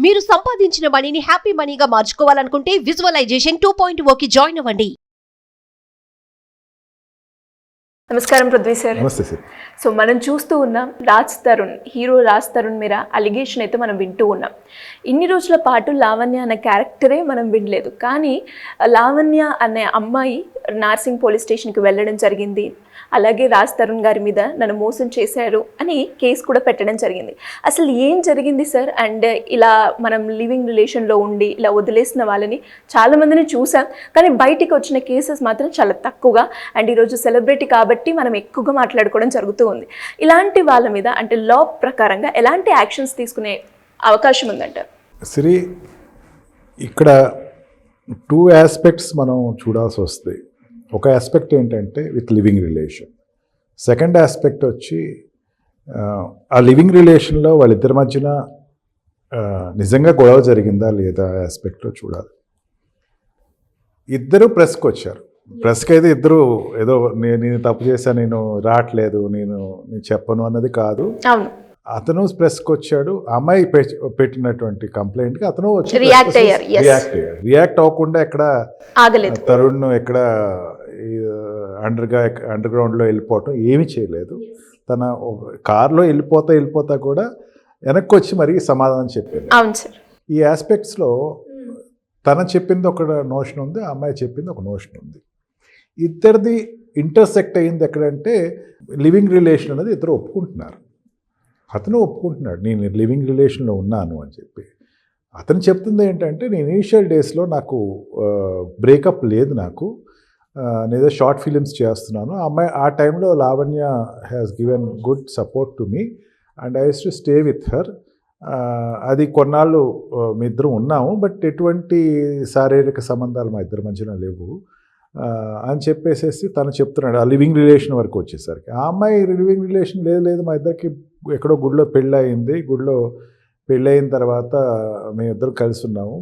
మీరు సంపాదించిన మనీని హ్యాపీ మనీగా మార్చుకోవాలనుకుంటే విజువలైజేషన్ 2.0కి జాయిన్ అవ్వండి. నమస్కారం పృథ్వీ సార్. నమస్తే సార్. సో మనం చూస్తూ ఉన్నాం హీరో రాజ్ తరుణ్ మీద అలిగేషన్ అయితే మనం వింటూ ఉన్నాం. ఇన్ని రోజుల పాటు లావణ్య అనే క్యారెక్టరే మనం వినలేదు, కానీ లావణ్య అనే అమ్మాయి నార్సింగ్ పోలీస్ స్టేషన్కి వెళ్ళడం జరిగింది. అలాగే రాజ్ తరుణ్ గారి మీద నన్ను మోసం చేశారు అని కేసు కూడా పెట్టడం జరిగింది. అసలు ఏం జరిగింది సార్? అండ్ ఇలా మనం లివింగ్ రిలేషన్లో ఉండి ఇలా వదిలేసిన వాళ్ళని చాలామందిని చూసాం, కానీ బయటికి వచ్చిన కేసెస్ మాత్రం చాలా తక్కువగా. అండ్ ఈరోజు సెలబ్రిటీ కాబట్టి మనం ఎక్కువగా మాట్లాడుకోవడం జరుగుతూ ఉంది. ఇలాంటి వాళ్ళ మీద అంటే లా ప్రకారంగా ఎలాంటి యాక్షన్స్ తీసుకునే అవకాశం ఉందంటారు? సిరి, ఇక్కడ 2 ఆస్పెక్ట్స్ మనం చూడాల్సి వస్తుంది. ఒక ఆస్పెక్ట్ ఏంటంటే with living relation, second aspect వచ్చి ఆ లివింగ్ రిలేషన్లో వాళ్ళిద్దరి మధ్యన నిజంగా గొడవ జరిగిందా లేదా ఆస్పెక్ట్లో చూడాలి. ఇద్దరు ప్రెస్కి వచ్చారు. ప్రెస్కి అయితే ఇద్దరు ఏదో నేను తప్పు చేశాను, నేను రావట్లేదు, నేను చెప్పను అన్నది కాదు. అతను ప్రెస్కి వచ్చాడు. అమ్మాయి పెట్టినటువంటి కంప్లైంట్కి అతను వచ్చి రియాక్ట్ అవ్వకుండా ఎక్కడ తరుణ్ ఎక్కడ అండర్ గ్రౌండ్లో వెళ్ళిపోవటం ఏమీ చేయలేదు. తన కార్లో వెళ్ళిపోతా కూడా వెనక్కి వచ్చి మరీ సమాధానం చెప్పారు. ఈ ఆస్పెక్ట్స్లో తన చెప్పింది ఒక నోషన్ ఉంది, ఆ అమ్మాయి చెప్పింది ఒక నోషన్ ఉంది. ఇద్దరిది ఇంటర్సెక్ట్ అయింది ఎక్కడంటే లివింగ్ రిలేషన్ అనేది ఇద్దరు ఒప్పుకుంటున్నారు. అతను ఒప్పుకుంటున్నాడు, నేను లివింగ్ రిలేషన్లో ఉన్నాను అని చెప్పి. అతను చెప్తుంది ఏంటంటే, నేను ఇనిషియల్ డేస్లో నాకు బ్రేకప్ లేదు, నాకు నేనేదో షార్ట్ ఫిలిమ్స్ చేస్తున్నాను. అమ్మాయి ఆ టైంలో Lavanya has given good support to me and I use to stay with her. అది కొన్నాళ్ళు మీ ఇద్దరం ఉన్నాము, బట్ ఎటువంటి శారీరక సంబంధాలు మా ఇద్దరి మధ్యన లేవు అని చెప్పేసేసి తను చెప్తున్నాడు. ఆ లివింగ్ రిలేషన్ వరకు వచ్చేసరికి ఆ అమ్మాయి లివింగ్ రిలేషన్ లేదు, మా ఇద్దరికి ఎక్కడో గుడిలో పెళ్ళి అయింది, గుడిలో పెళ్ళి అయిన తర్వాత మేమిద్దరు కలిసి ఉన్నాము,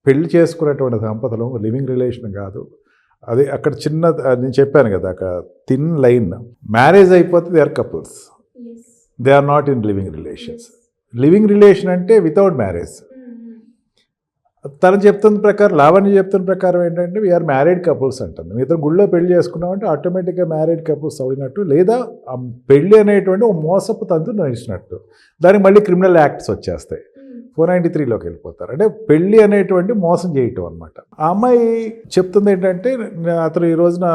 పెళ్లి చేసుకునేటువంటి దంపతులు, లివింగ్ రిలేషన్ కాదు అది. అక్కడ చిన్న నేను చెప్పాను కదా, అక్కడ థిన్ లైన్. మ్యారేజ్ అయిపోతే they are couples, they are not in living relations. Living relation అంటే వితౌట్ మ్యారేజ్. తను చెప్తున్న ప్రకారం, లావణ్య చెప్తున్న ప్రకారం ఏంటంటే వీఆర్ మ్యారీడ్ కపుల్స్ అంటుంది. మీ ఇద్దరు గుళ్ళో పెళ్లి చేసుకున్నామంటే ఆటోమేటిక్గా మ్యారీడ్ కపుల్స్ అవునట్టు, లేదా పెళ్ళి అనేటువంటి ఒక మోసపు తంతు నడిచినట్టు. దానికి మళ్ళీ క్రిమినల్ యాక్ట్స్ వచ్చేస్తాయి, 493లోకి వెళ్ళిపోతారు. అంటే పెళ్ళి అనేటువంటి మోసం చేయటం అనమాట. ఆ అమ్మాయి చెప్తుంది ఏంటంటే, అతను ఈ రోజున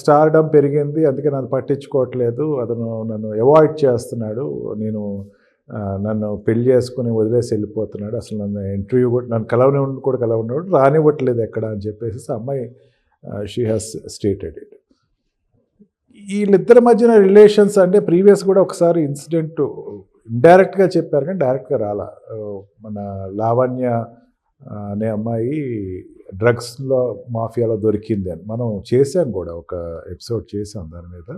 స్టార్డమ్ పెరిగింది, అందుకే నన్ను పట్టించుకోవట్లేదు, అతను నన్ను అవాయిడ్ చేస్తున్నాడు, నన్ను పెళ్లి చేసుకుని వదిలేసి వెళ్ళిపోతున్నాడు, అసలు నన్ను ఇంటర్వ్యూ కూడా నన్ను కలవనివాడు రానివ్వట్లేదు ఎక్కడ అని చెప్పేసి అమ్మాయి షీ హ్యాస్ స్టేటెడ్ ఇట్. వీళ్ళిద్దరి మధ్యన రిలేషన్స్ అంటే ప్రీవియస్ కూడా ఒకసారి ఇన్సిడెంట్ ఇండైరెక్ట్గా చెప్పారు, కానీ డైరెక్ట్గా రాలా. మన లావణ్య అనే అమ్మాయి డ్రగ్స్లో మాఫియాలో దొరికింది అని మనం చేసాం కూడా, ఒక ఎపిసోడ్ చేసాం దాని మీద.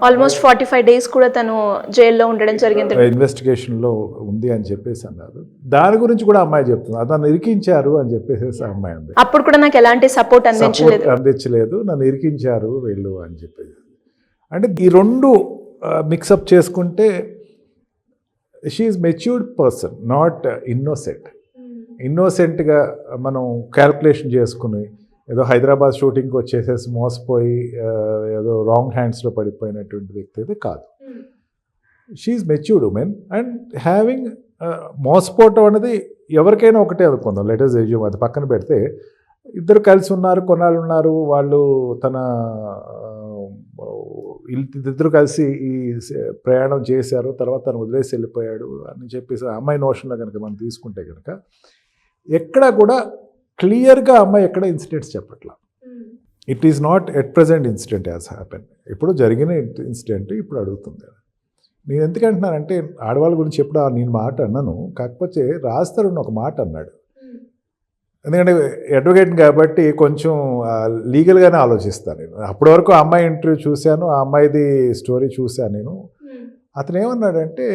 ఆల్మోస్ట్ 45 days కూడా తను జైల్లో ఉండడం జరిగింది, ఇన్వెస్టిగేషన్లో ఉంది అని చెప్పేసి అన్నారు. దాని గురించి కూడా అమ్మాయి చెప్తుంది, నన్ను ఇరికించారు అని చెప్పేసి అమ్మాయి అంది. అప్పుడు కూడా నాకు ఎలాంటి సపోర్ట్ అందించలేదు, నన్ను ఇరికించారు వీళ్ళు అని చెప్పేసి. అంటే ఈ రెండు మిక్సప్ చేసుకుంటే she is matured person, not ఇన్నోసెంట్గా మనం క్యాల్కులేషన్ చేసుకుని ఏదో హైదరాబాద్ షూటింగ్కి వచ్చేసేసి మోసపోయి ఏదో రాంగ్ హ్యాండ్స్లో పడిపోయినటువంటి వ్యక్తి అయితే కాదు. She is matured women and having మోసపోవటం అనేది ఎవరికైనా ఒకటే అనుకుందాం. లెటర్స్ ఎజ్యూమ్, అది పక్కన పెడితే ఇద్దరు కలిసి ఉన్నారు, కొన్నాళ్ళు ఉన్నారు, వాళ్ళు ఇద్దరు కలిసి ఈ ప్రయాణం చేశారు, తర్వాత తను వదిలేసి వెళ్ళిపోయాడు అని చెప్పేసి అమ్మాయి నోషన్లో కనుక మనం తీసుకుంటే కనుక ఎక్కడ కూడా క్లియర్గా అమ్మాయి ఎక్కడ ఇన్సిడెంట్స్ చెప్పట్లా. It is not at present incident as happen. ఇప్పుడు జరిగిన ఇన్సిడెంట్ ఇప్పుడు అడుగుతుంది. నేను ఎందుకంటున్నానంటే ఆడవాళ్ళ గురించి ఎప్పుడు నేను మాట అన్నాను, కాకపోతే రాజ్ తరుణ్ ఒక మాట అన్నాడు. ఎందుకంటే అడ్వకేట్ కాబట్టి కొంచెం లీగల్గానే ఆలోచిస్తాను నేను. అప్పటి వరకు ఆ అమ్మాయి ఇంటర్వ్యూ చూశాను, ఆ అమ్మాయిది స్టోరీ చూశాను నేను. అతను ఏమన్నాడంటే,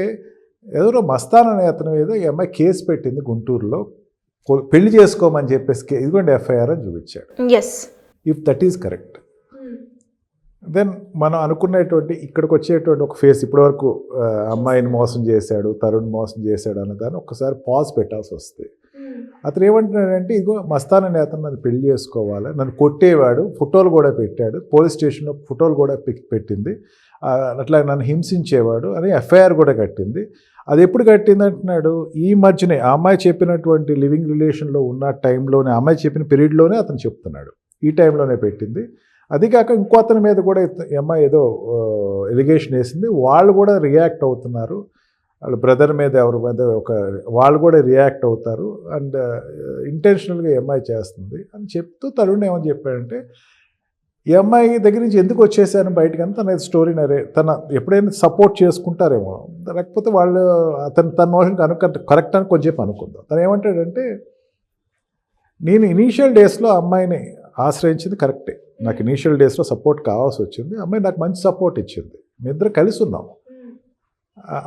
ఎవరో మస్తాన్ అనే అతను ఏదో ఈ అమ్మాయి కేసు పెట్టింది గుంటూరులో, పెళ్లి చేసుకోమని చెప్పేసి ఇదిగోండి ఎఫ్ఐఆర్ అని చూపించాడు. If that is correct, then మనం అనుకునేటువంటి ఇక్కడికి వచ్చేటువంటి ఒక ఫేస్ ఇప్పటివరకు అమ్మాయిని మోసం చేశాడు, తరుణ్ మోసం చేశాడు అన్నదాన్ని ఒక్కసారి పాజ్ పెట్టాల్సి వస్తుంది. అతను ఏమంటున్నాడంటే, ఇదిగో మస్తాన్ అనే అతను నన్ను పెళ్లి చేసుకోవాలి, నన్ను కొట్టేవాడు, ఫోటోలు కూడా పెట్టాడు, పోలీస్ స్టేషన్లో ఫోటోలు కూడా పెట్టింది, అట్లా నన్ను హింసించేవాడు అని ఎఫ్ఐఆర్ కూడా కట్టింది. అది ఎప్పుడు కట్టింది అంటున్నాడు, ఈ మధ్యనే ఆ అమ్మాయి చెప్పినటువంటి లివింగ్ రిలేషన్లో ఉన్న టైంలోనే, ఆ అమ్మాయి చెప్పిన పీరియడ్లోనే అతను చెప్తున్నాడు, ఈ టైంలోనే పెట్టింది. అది కాక ఇంకో అతని మీద కూడా ఈ అమ్మాయి ఏదో ఎలిగేషన్ వేసింది, వాళ్ళు కూడా రియాక్ట్ అవుతున్నారు, వాళ్ళ బ్రదర్ మీద ఎవరి మీద వాళ్ళు కూడా రియాక్ట్ అవుతారు, అండ్ ఇంటెన్షనల్గా ఈ అమ్మాయి చేస్తుంది అని చెప్తూ తరుణ్ ఏమని చెప్పాడంటే, ఈ అమ్మాయి దగ్గర నుంచి ఎందుకు వచ్చేసాను బయటకని తన స్టోరీ తన ఎప్పుడైనా సపోర్ట్ చేసుకుంటారేమో, లేకపోతే వాళ్ళు తన మోషన్ కరెక్ట్ అని కొంచెం అనుకుందాం. తను ఏమంటాడంటే, నేను ఇనీషియల్ డేస్లో అమ్మాయిని ఆశ్రయించింది కరెక్టే, నాకు ఇనీషియల్ డేస్లో సపోర్ట్ కావాల్సి వచ్చింది, అమ్మాయి నాకు మంచి సపోర్ట్ ఇచ్చింది, మీ ఇద్దరు కలిసి ఉన్నాము.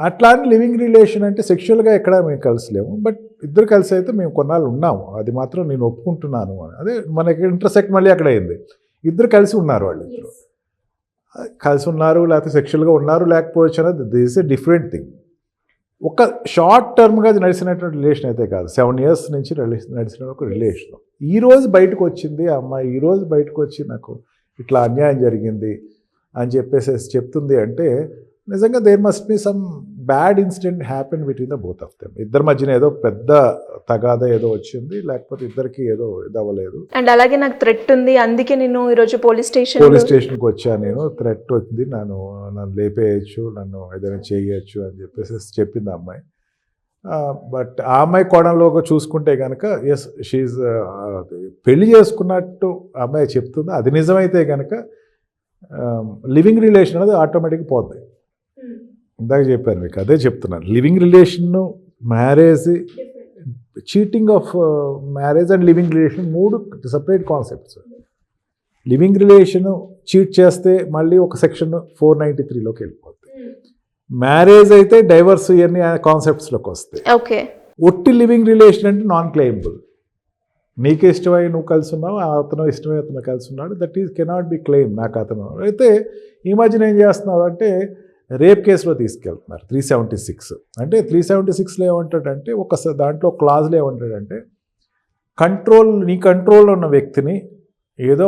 అట్లాంటి లివింగ్ రిలేషన్ అంటే సెక్షువల్గా ఎక్కడ మేము కలిసిలేము, బట్ ఇద్దరు కలిసి అయితే మేము కొన్నాళ్ళు ఉన్నాము, అది మాత్రం నేను ఒప్పుకుంటున్నాను అని. అదే మనకి ఇంటర్సెక్ట్ మళ్ళీ అక్కడ అయింది, ఇద్దరు కలిసి ఉన్నారు, వాళ్ళు ఇద్దరు కలిసి ఉన్నారు, లేకపోతే సెక్షువల్గా ఉన్నారు లేకపోవచ్చు అనేది this is a different thing. ఒక షార్ట్ టర్మ్గా నడిచినటువంటి రిలేషన్ అయితే కాదు, 7 years నుంచి నడిచిన ఒక రిలేషన్. ఈరోజు బయటకు వచ్చింది ఆ అమ్మాయి, ఈరోజు బయటకు వచ్చి నాకు ఇట్లా అన్యాయం జరిగింది అని చెప్పేసి చెప్తుంది అంటే, నిజంగా there must be some bad incident happen between the both of them. ఇద్దరి మధ్యన ఏదో పెద్ద తగాద ఏదో వచ్చింది, లేకపోతే ఇద్దరికి ఏదో ఇది అవ్వలేదు. అండ్ అలాగే నాకు థ్రెట్ ఉంది, అందుకే నేను ఈరోజు పోలీస్ స్టేషన్కి వచ్చాను, నేను థ్రెట్ వచ్చింది, నన్ను లేపేయచ్చు, నన్ను ఏదైనా చేయొచ్చు అని చెప్పేసి చెప్పింది ఆ అమ్మాయి. బట్ ఆ అమ్మాయి కోణంలో చూసుకుంటే కనుక ఎస్ షీఈ్ పెళ్లి చేసుకున్నట్టు ఆ అమ్మాయి చెప్తుంది. అది నిజమైతే కనుక లివింగ్ రిలేషన్ అనేది ఆటోమేటిక్గా పోతుంది. ఇందాక చెప్పాను మీకు, అదే చెప్తున్నాను, living relation, marriage, cheating of marriage and living relation 3 separate concepts. Living relation cheat చేస్తే మళ్ళీ ఒక సెక్షన్ 493లోకి వెళ్ళిపోతుంది. మ్యారేజ్ అయితే డైవర్స్ ఇవన్నీ కాన్సెప్ట్స్లోకి వస్తాయి. ఓకే, ఒట్టి లివింగ్ రిలేషన్ అంటే నాన్ క్లెయిమబుల్. నీకు ఇష్టమై నువ్వు కలిసి ఉన్నావు, అతను ఇష్టమై అతను కలిసి ఉన్నాడు, that is cannot be claim. నాకు అతను అయితే ఈ మధ్యన ఏం చేస్తున్నారు అంటే, రేప్ కేసులో తీసుకెళ్తున్నారు 376. అంటే 376లో ఏమంటాడంటే, దాంట్లో క్లాజ్లో ఏమంటాడంటే, నీ కంట్రోల్లో ఉన్న వ్యక్తిని ఏదో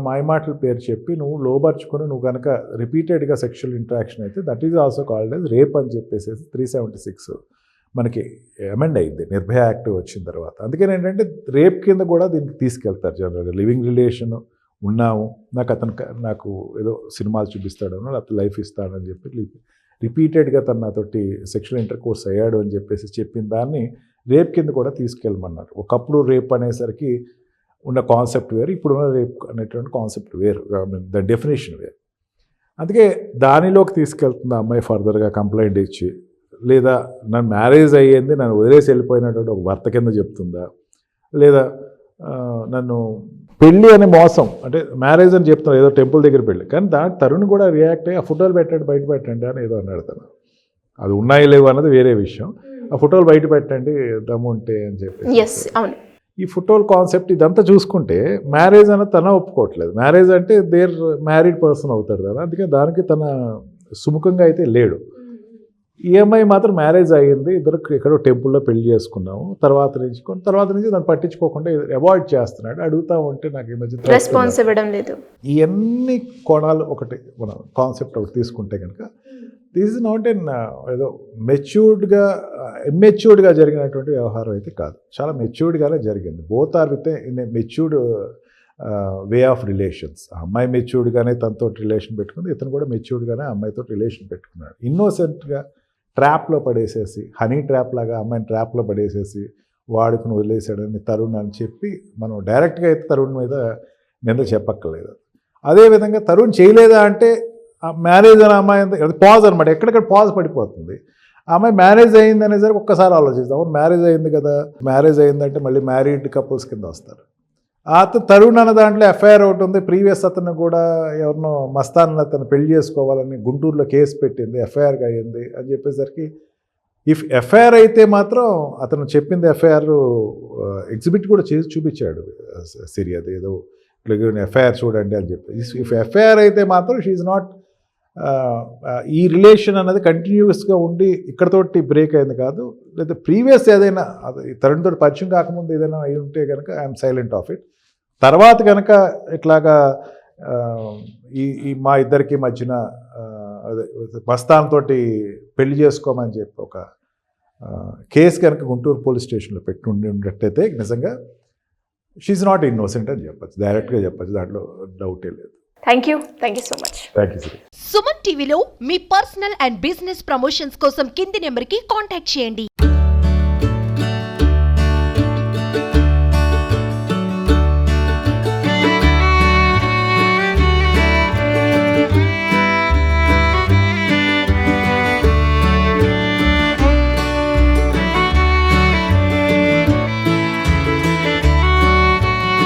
మాయ మాటల పేరు చెప్పి నువ్వు లోబర్చుకొని నువ్వు కనుక రిపీటెడ్గా సెక్షువల్ ఇంటరాక్షన్ అయితే that is also called as rape అని చెప్పేసి 376 మనకి అమెండ్ అయింది నిర్భయ యాక్ట్ వచ్చిన తర్వాత. అందుకని ఏంటంటే రేప్ కింద కూడా దీనికి తీసుకెళ్తారు జనరల్గా. లివింగ్ రిలేషన్ ఉన్నాము, నాకు ఏదో సినిమాలు చూపిస్తాడనో లేకపోతే లైఫ్ ఇస్తాడని చెప్పి రిపీటెడ్గా తను నాతోటి సెక్షువల్ ఇంటర్కోర్స్ అయ్యాడు అని చెప్పేసి చెప్పిన దాన్ని రేప్ కింద కూడా తీసుకెళ్ళమన్నారు. ఒకప్పుడు రేప్ అనేసరికి ఉన్న కాన్సెప్ట్ వేరు, ఇప్పుడున్న రేప్ అనేటువంటి కాన్సెప్ట్ వేరు, ద డెఫినేషన్ వేరు. అందుకే దానిలోకి తీసుకెళ్తుంది అమ్మాయి ఫర్దర్గా కంప్లైంట్ ఇచ్చి, లేదా నన్ను మ్యారేజ్ అయ్యింది నన్ను వదిలేసి వెళ్ళిపోయినటువంటి ఒక భర్త కింద చెప్తుందా, లేదా నన్ను పెళ్ళి అనే మోసం అంటే మ్యారేజ్ అని చెప్తున్నారు, ఏదో టెంపుల్ దగ్గర పెళ్ళి, కానీ దాని తరుణ్ కూడా రియాక్ట్ అయ్యి ఆ ఫోటోలు పెట్టండి బయట పెట్టండి అని ఏదో అన్నాడు తను. అది ఉన్నాయి లేవు అన్నది వేరే విషయం, ఆ ఫోటోలు బయట పెట్టండి దమ్ము ఉంటే అని చెప్పి. ఈ ఫోటోల కాన్సెప్ట్ ఇదంతా చూసుకుంటే మ్యారేజ్ అనేది తన ఒప్పుకోవట్లేదు. మ్యారేజ్ అంటే దేర్ మ్యారీడ్ పర్సన్ అవుతాడు కదా, అందుకే దానికి తన సుముఖంగా అయితే లేడు. ఈఎంఐ మాత్రం మ్యారేజ్ అయ్యింది, ఇద్దరు ఎక్కడో టెంపుల్లో పెళ్లి చేసుకున్నాము, తర్వాత నుంచి దాన్ని పట్టించుకోకుండా అవాయిడ్ చేస్తున్నాడు. అడుగుతా ఉంటే నాకు ఈ మధ్య రెస్పాన్స్ ఇవ్వడం లేదు. ఇవన్నీ కోణాలు ఒకటి మనం కాన్సెప్ట్ ఒకటి తీసుకుంటే కనుక దిస్ ఇస్ నాట్ ఎన్ ఏదో ఇమ్మెచ్యూర్డ్గా జరిగినటువంటి వ్యవహారం అయితే కాదు, చాలా మెచ్యూర్డ్గానే జరిగింది. Both are within a matured way of relations. ఆ అమ్మాయి మెచ్యూర్డ్గానే తనతో రిలేషన్ పెట్టుకుంది, ఇతను కూడా మెచ్యూర్డ్గానే అమ్మాయితో రిలేషన్ పెట్టుకున్నాడు. ఇన్నోసెంట్గా ట్రాప్లో పడేసేసి, హనీ ట్రాప్ లాగా అమ్మాయిని ట్రాప్లో పడేసేసి వాడుకుని వదిలేసాడని తరుణ్ అని చెప్పి మనం డైరెక్ట్గా అయితే తరుణ్ మీద నింద చెప్పక్కర్లేదు. అదేవిధంగా తరుణ్ చేయలేదా అంటే మ్యారేజ్ అనే అమ్మాయి అది పాజ్ అనమాట, ఎక్కడెక్కడ పాజ్ పడిపోతుంది. ఆ అమ్మాయి మ్యారేజ్ అయింది అనేసరికి ఒక్కసారి ఆలోచిస్తాం, మ్యారేజ్ అయింది కదా, మ్యారేజ్ అయిందంటే మళ్ళీ మ్యారీడ్ కపుల్స్ కింద వస్తారు. తరుణ్ అన్న దాంట్లో ఎఫ్ఐఆర్ ఒకటి ఉంది, ప్రీవియస్ అతను కూడా ఎవరినో మస్తాన్ అతను పెళ్లి చేసుకోవాలని గుంటూరులో కేసు పెట్టింది, ఎఫ్ఐఆర్గా అయ్యింది అని చెప్పేసరికి ఇఫ్ ఎఫ్ఐఆర్ అయితే మాత్రం అతను చెప్పింది ఎఫ్ఐఆర్ ఎగ్జిబిట్ కూడా చేసి చూపించాడు సిరి, అది ఏదో ఎఫ్ఐఆర్ చూడండి అని చెప్పి. ఇఫ్ ఎఫ్ఐఆర్ అయితే మాత్రం షీఈ్ నాట్, ఈ రిలేషన్ అన్నది కంటిన్యూస్గా ఉండి ఇక్కడతోటి బ్రేక్ అయింది కాదు, లేదా ప్రీవియస్ ఏదైనా తరుణ్తో పరిచయం కాకముందు ఏదైనా అయి ఉంటే కనుక ఐఎమ్ సైలెంట్ ఆఫ్ ఇట్. తర్వాత కనుక ఇట్లాగా ఈ మా ఇద్దరికి మధ్యన మస్తాన్ తోటి పెళ్లి చేసుకోమని చెప్పి ఒక కేసు కనుక గుంటూరు పోలీస్ స్టేషన్లో పెట్టి ఉండేటట్టయితే నిజంగా షీఈ్ నాట్ ఇన్నోసెంట్ అని చెప్పచ్చు, డైరెక్ట్గా చెప్పచ్చు, దాంట్లో డౌటే లేదు. Thank you so much. Thank you sir. Suman టీవీలో మీ పర్సనల్ అండ్ బిజినెస్ ప్రమోషన్స్ కోసం కింది నెంబర్కి కాంటాక్ట్ చేయండి.